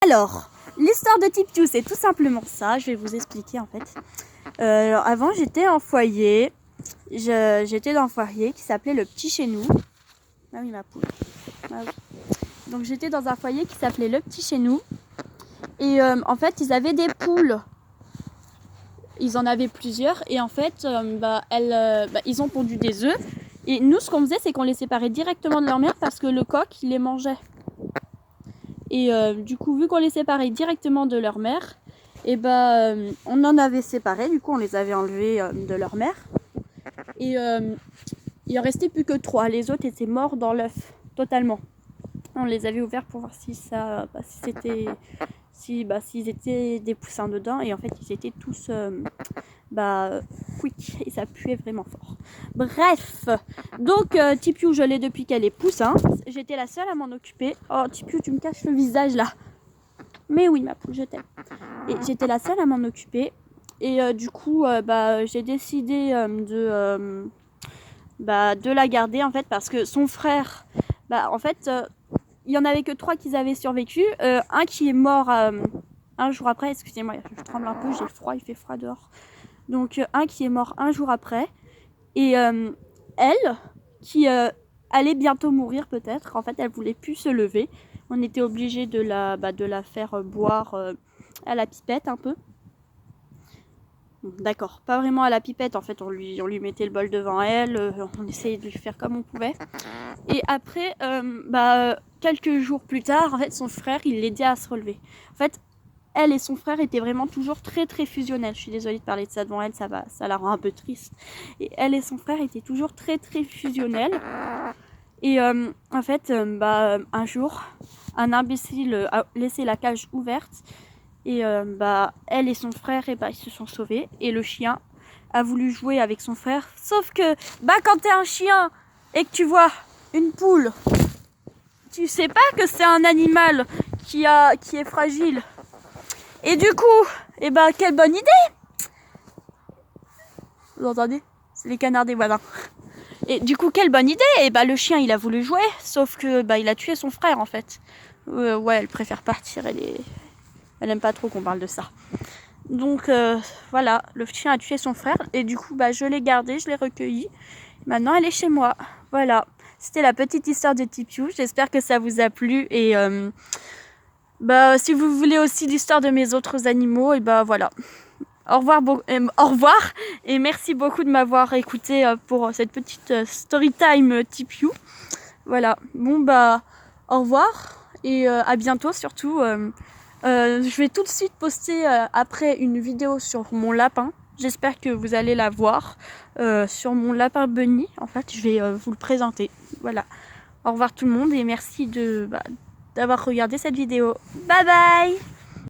Alors, l'histoire de Tipiou, c'est tout simplement ça. Je vais vous expliquer en fait. Alors, avant, j'étais en foyer. J'étais dans un foyer qui s'appelait le Petit Chez Nous. Ah oui, ma poule. Ah oui. Donc, j'étais dans un foyer qui s'appelait le Petit Chez Nous. Et en fait, ils avaient des poules. Ils en avaient plusieurs. Et en fait, ils ont pondu des œufs. Et nous, ce qu'on faisait, c'est qu'on les séparait directement de leur mère parce que le coq, il les mangeait. Et du coup, vu qu'on les séparait directement de leur mère, et on en avait séparé, du coup on les avait enlevés de leur mère. Et il en restait plus que 3. Les autres étaient morts dans l'œuf, totalement. On les avait ouverts pour voir si ça, s'ils étaient des poussins dedans. Et en fait, ils étaient tous quick et ça puait vraiment fort. Bref, donc Tipiou, je l'ai depuis qu'elle est poussin. J'étais la seule à m'en occuper. Oh Tipiou, tu me caches le visage là. Mais oui, ma poule, je t'aime. Et j'étais la seule à m'en occuper. Et du coup, j'ai décidé de la garder en fait parce que son frère, il y en avait que 3 qui avaient survécu. Un qui est mort un jour après. Excusez-moi, je tremble un peu, j'ai froid, il fait froid dehors. Donc un qui est mort un jour après. Et elle, qui allait bientôt mourir peut-être. En fait, elle voulait plus se lever. On était obligé de la faire boire à la pipette un peu. D'accord, pas vraiment à la pipette. En fait, on lui mettait le bol devant elle. On essayait de lui faire comme on pouvait. Et après, quelques jours plus tard, en fait, son frère, il l'aidait à se relever. En fait, elle et son frère étaient vraiment toujours très très fusionnels. Je suis désolée de parler de ça devant elle, ça la rend un peu triste. Et elle et son frère étaient toujours très très fusionnels. Et en fait, un jour, un imbécile a laissé la cage ouverte. Et elle et son frère, ils se sont sauvés. Et le chien a voulu jouer avec son frère. Sauf que quand t'es un chien et que tu vois une poule, tu sais pas que c'est un animal qui est fragile. Et du coup, quelle bonne idée! Vous entendez? C'est les canards des voisins. Et du coup, quelle bonne idée! Et le chien, il a voulu jouer, sauf que il a tué son frère en fait. Ouais, elle préfère partir, elle aime pas trop qu'on parle de ça. Donc voilà, le chien a tué son frère et du coup, je l'ai gardé, je l'ai recueilli. Maintenant, elle est chez moi. Voilà, c'était la petite histoire de Tipiou. J'espère que ça vous a plu et si vous voulez aussi l'histoire de mes autres animaux, et voilà. Au revoir et merci beaucoup de m'avoir écouté pour cette petite story time Tipiou. Voilà, bon au revoir et à bientôt surtout. Je vais tout de suite poster après une vidéo sur mon lapin. J'espère que vous allez la voir sur mon lapin Bunny. En fait, je vais vous le présenter. Voilà. Au revoir tout le monde et merci d'avoir regardé cette vidéo. Bye bye!